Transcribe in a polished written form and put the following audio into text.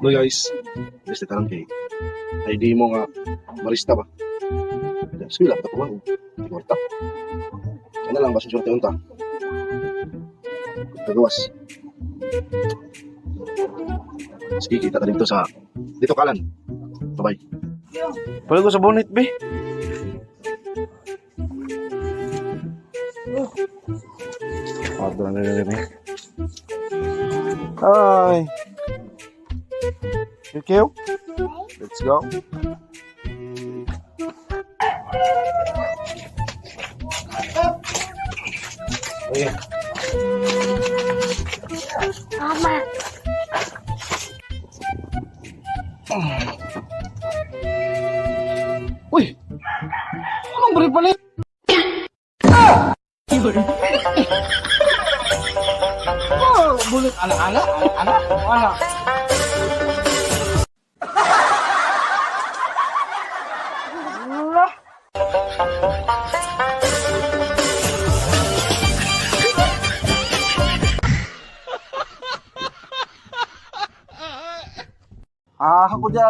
No guys, basta tarang kay ID mo nga barista ba? Sige lang, tapuan mo. Tigorta. Ano lang ba susunod unta? Tagawas. Sige, kita ka dito sa dito kalan. Bye-bye. Pala ko sa bonnet, be. Padang na rin, eh. Hi. Okay. Let's go. Okay. Mama. Uy! Anong bari pala? Oh, bulit ala-ala, ala-ala. Ah, ako dyan